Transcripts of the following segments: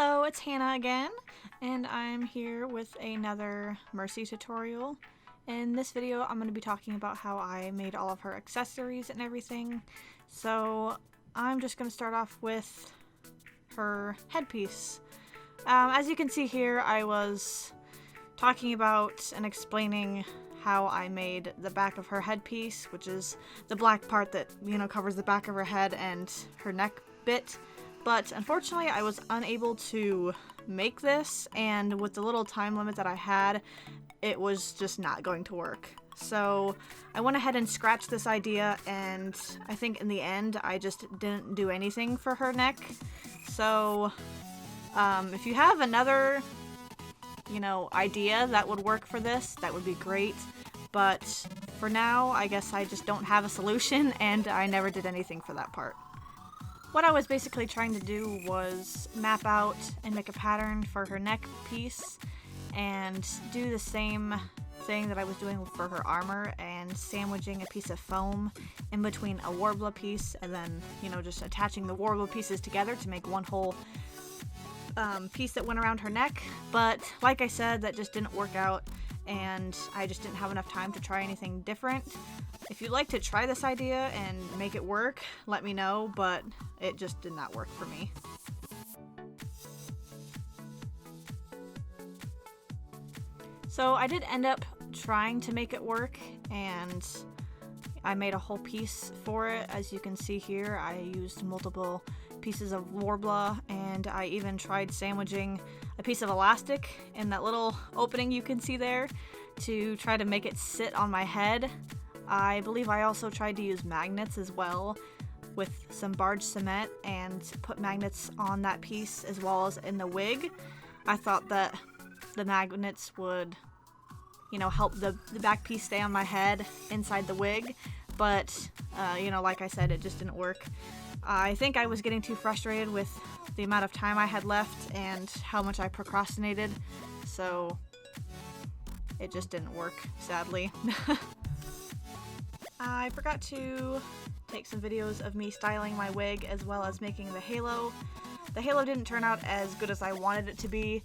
Hello, it's Hannah again, and I'm here with another Mercy tutorial. In this video, I'm going to be talking about how I made all of her accessories and everything. So I'm just going to start off with her headpiece. As you can see here, I was talking about and explaining how I made the back of her headpiece, which is the black part that, covers the back of her head and her neck bit. But unfortunately, I was unable to make this, and with the little time limit that I had, it was just not going to work. So I went ahead and scratched this idea, and I think in the end, I just didn't do anything for her neck. So if you have another, idea that would work for this, that would be great. But for now, I guess I just don't have a solution, and I never did anything for that part. What I was basically trying to do was map out and make a pattern for her neck piece and do the same thing that I was doing for her armor and sandwiching a piece of foam in between a warbler piece and then, just attaching the warbler pieces together to make one whole piece that went around her neck. But like I said, that just didn't work out, and I just didn't have enough time to try anything different. If you'd like to try this idea and make it work, let me know, but it just did not work for me. So I did end up trying to make it work, and I made a whole piece for it. As you can see here, I used multiple pieces of warbler, and I even tried sandwiching a piece of elastic in that little opening you can see there to try to make it sit on my head. I believe I also tried to use magnets as well with some barge cement and put magnets on that piece as well as in the wig. I thought that the magnets would, help the back piece stay on my head inside the wig, but, like I said, it just didn't work. I think I was getting too frustrated with the amount of time I had left and how much I procrastinated, so it just didn't work, sadly. I forgot to take some videos of me styling my wig as well as making the halo. The halo didn't turn out as good as I wanted it to be.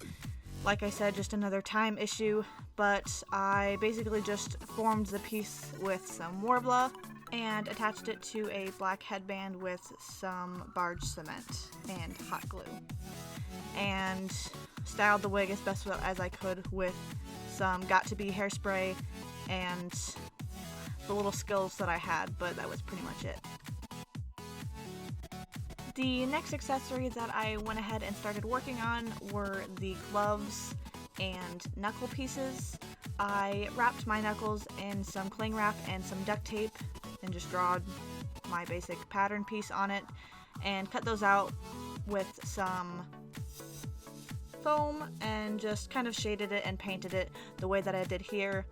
Like I said, just another time issue, but I basically just formed the piece with some warbler and attached it to a black headband with some barge cement and hot glue. And styled the wig as best as I could with some Got2b hairspray and the little skills that I had, but that was pretty much it. The next accessory that I went ahead and started working on were the gloves and knuckle pieces. I wrapped my knuckles in some cling wrap and some duct tape and just drawed my basic pattern piece on it and cut those out with some foam and just kind of shaded it and painted it the way that I did here.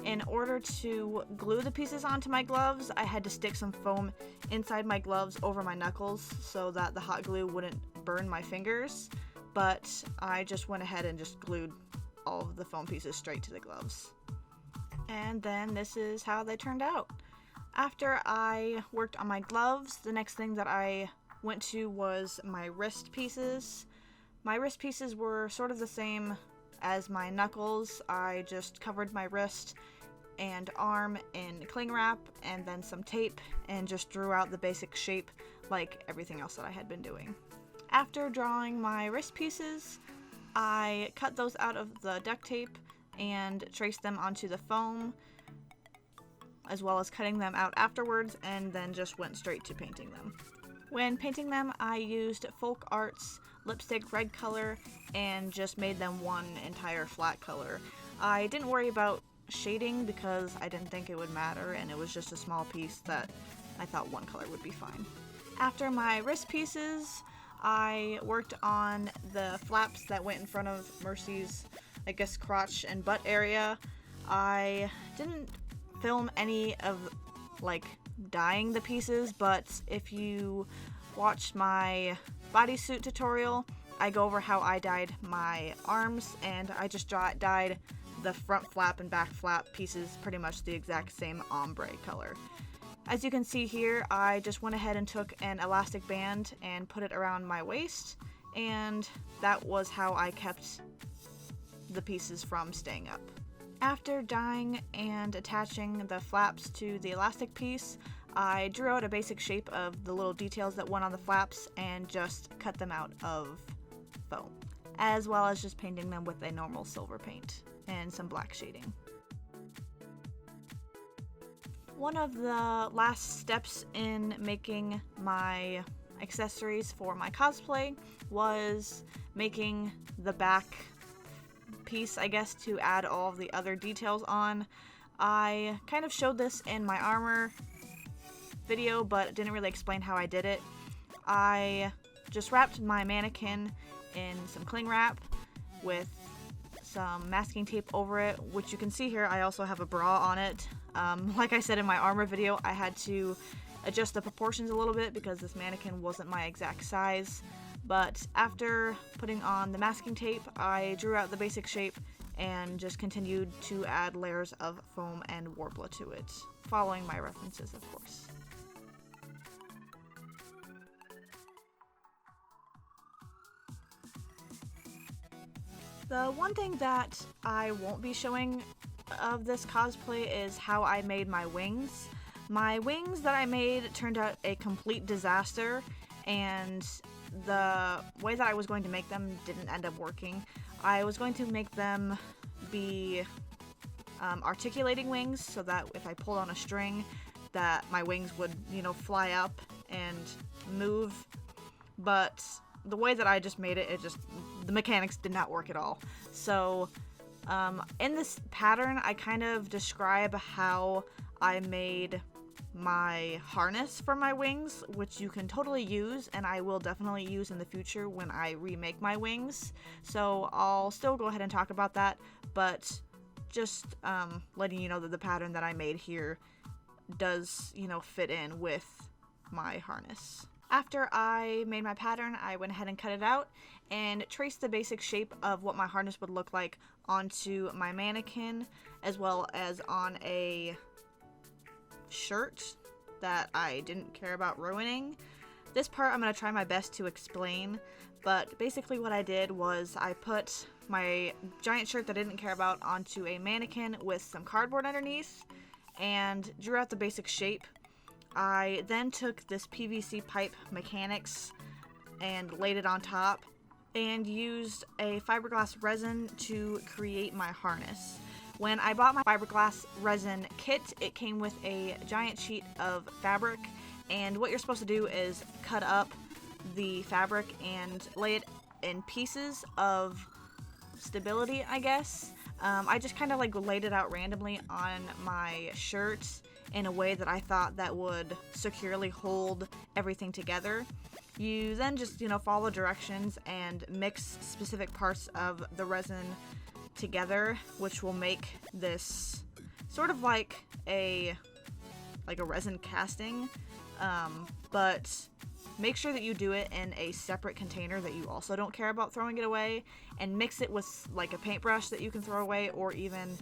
In order to glue the pieces onto my gloves, I had to stick some foam inside my gloves over my knuckles so that the hot glue wouldn't burn my fingers, but I just went ahead and just glued all of the foam pieces straight to the gloves. And then this is how they turned out. After I worked on my gloves, the next thing that I went to was my wrist pieces. My wrist pieces were sort of the same as my knuckles. I just covered my wrist and arm in cling wrap and then some tape and just drew out the basic shape like everything else that I had been doing. After drawing my wrist pieces, I cut those out of the duct tape and traced them onto the foam, as well as cutting them out afterwards, and then just went straight to painting them. When painting them, I used Folk Arts lipstick red color and just made them one entire flat color. I didn't worry about shading because I didn't think it would matter, and it was just a small piece that I thought one color would be fine. After my wrist pieces, I worked on the flaps that went in front of Mercy's, crotch and butt area. I didn't film any of dyeing the pieces, but if you watched my bodysuit tutorial, I go over how I dyed my arms, and I just dyed the front flap and back flap pieces pretty much the exact same ombre color. As you can see here, I just went ahead and took an elastic band and put it around my waist and that was how I kept the pieces from staying up. After dyeing and attaching the flaps to the elastic piece, I drew out a basic shape of the little details that went on the flaps and just cut them out of foam, as well as just painting them with a normal silver paint and some black shading. One of the last steps in making my accessories for my cosplay was making the back piece, I guess, to add all of the other details on. I kind of showed this in my armor video, but didn't really explain how I did it. I just wrapped my mannequin in some cling wrap with some masking tape over it, which you can see here. I also have a bra on it. Like I said in my armor video, I had to adjust the proportions a little bit because this mannequin wasn't my exact size. But after putting on the masking tape, I drew out the basic shape and just continued to add layers of foam and Worbla to it, following my references, of course. The one thing that I won't be showing of this cosplay is how I made my wings. My wings that I made turned out a complete disaster, and the way that I was going to make them didn't end up working. I was going to make them be articulating wings, so that if I pulled on a string, that my wings would, fly up and move. But the way that I just made it, the mechanics did not work at all. So in this pattern, I kind of describe how I made my harness for my wings, which you can totally use, and I will definitely use in the future when I remake my wings. So I'll still go ahead and talk about that, but just letting you know that the pattern that I made here does, fit in with my harness. After I made my pattern, I went ahead and cut it out and traced the basic shape of what my harness would look like onto my mannequin, as well as on a shirt that I didn't care about ruining. This part I'm going to try my best to explain, but basically what I did was I put my giant shirt that I didn't care about onto a mannequin with some cardboard underneath and drew out the basic shape. I then took this PVC pipe mechanics and laid it on top and used a fiberglass resin to create my harness. When I bought my fiberglass resin kit, it came with a giant sheet of fabric, and what you're supposed to do is cut up the fabric and lay it in pieces of stability, I guess. I just kind of laid it out randomly on my shirt in a way that I thought that would securely hold everything together. You then just, follow directions and mix specific parts of the resin together, which will make this sort of like a resin casting, but make sure that you do it in a separate container that you also don't care about throwing it away, and mix it with a paintbrush that you can throw away, or even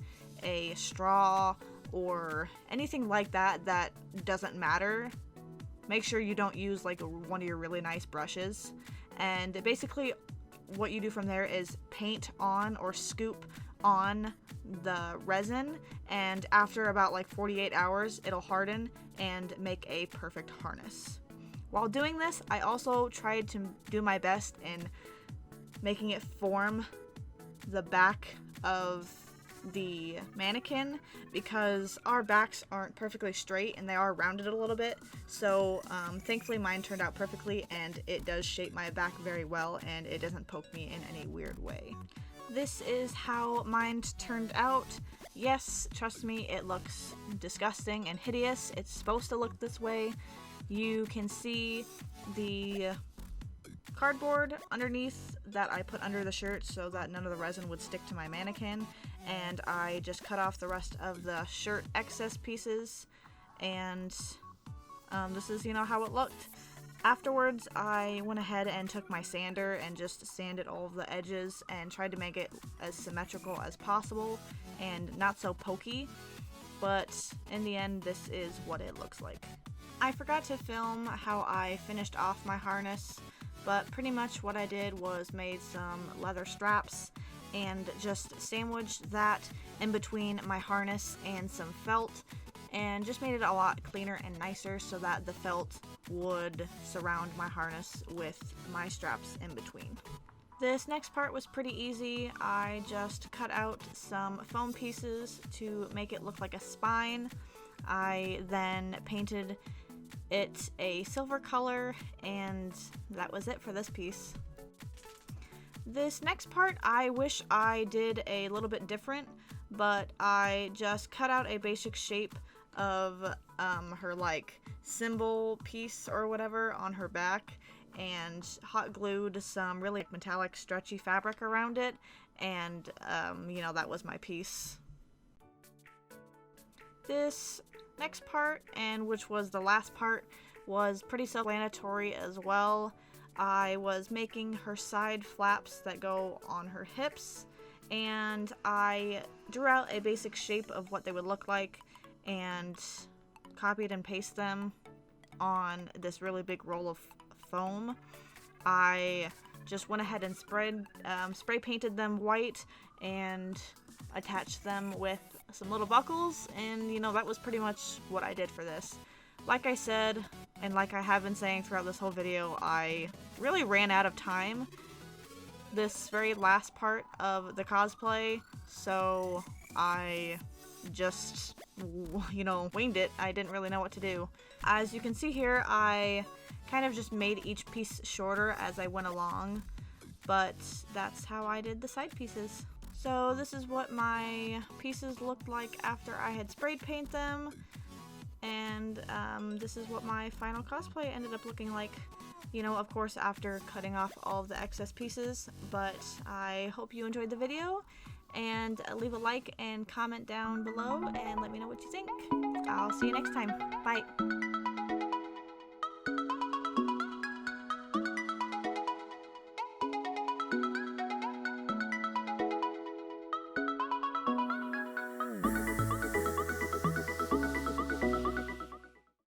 a straw or anything like that that doesn't matter. Make sure you don't use one of your really nice brushes. And basically what you do from there is paint on or scoop on the resin, and after about 48 hours it'll harden and make a perfect harness. While doing this, I also tried to do my best in making it form the back of the mannequin, because our backs aren't perfectly straight and they are rounded a little bit. So thankfully mine turned out perfectly, and it does shape my back very well, and it doesn't poke me in any weird way. This is how mine turned out. Yes, trust me, it looks disgusting and hideous. It's supposed to look this way. You can see the cardboard underneath that I put under the shirt so that none of the resin would stick to my mannequin, and I just cut off the rest of the shirt excess pieces, and this is how it looked. Afterwards, I went ahead and took my sander and just sanded all of the edges and tried to make it as symmetrical as possible and not so pokey, but in the end this is what it looks like. I forgot to film how I finished off my harness, but pretty much what I did was made some leather straps and just sandwiched that in between my harness and some felt, and just made it a lot cleaner and nicer so that the felt would surround my harness with my straps in between. This next part was pretty easy. I just cut out some foam pieces to make it look like a spine. I then painted it a silver color, and that was it for this piece. This next part I wish I did a little bit different, but I just cut out a basic shape of her like symbol piece or whatever on her back and hot glued some really metallic stretchy fabric around it, and you know, that was my piece. This next part, and which was the last part, was pretty self-explanatory as well. I was making her side flaps that go on her hips, and I drew out a basic shape of what they would look like and copied and pasted them on this really big roll of foam. I just went ahead and spray painted them white and attached them with some little buckles, and you know, that was pretty much what I did for this. Like I said, and like I have been saying throughout this whole video, I really ran out of time this very last part of the cosplay, so I just, you know, winged it. I didn't really know what to do. As you can see here, I kind of just made each piece shorter as I went along, but that's how I did the side pieces. So this is what my pieces looked like after I had sprayed paint them, and this is what my final cosplay ended up looking like. You know, of course, after cutting off all of the excess pieces, but I hope you enjoyed the video, and leave a like and comment down below and let me know what you think. I'll see you next time. Bye!